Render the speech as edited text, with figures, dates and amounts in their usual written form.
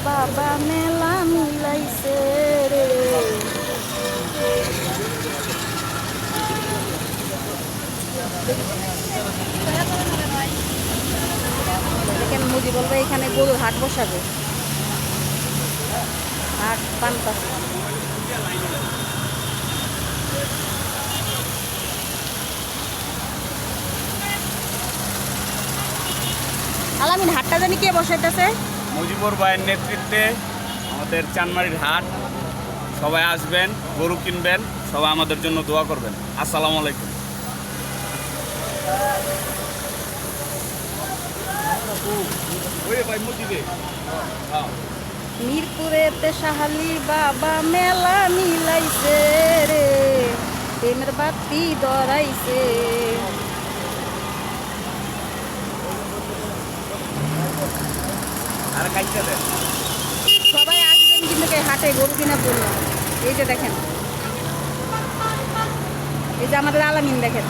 বাবা মেলা মিলাইছে রে। দেখেন মুজিবুল ভাই এখানে গরুর হাট বসাবে, হাট পান্তাছে। আলামিন হাটটা জানি কে বসাইতেছে? মুজিবুর ভাইয়ের নেতৃত্বে আমাদের চানমারির হাট। সবাই আসবেন, গরু কিনবেন, সবাই আমাদের জন্য দোয়া করবেন। আসসালামু আলাইকুম। মিরপুরেতে শাহালি বাবা মেলা মিলাইছে রে, প্রেমের বাতি ধরাইছে। আর কাইটা দেন। সবাই আসবেন কিন্তু এই হাটে গরু কেনার জন্য। এই যে দেখেন, এই যে আমাদের আলামিন দেখেন।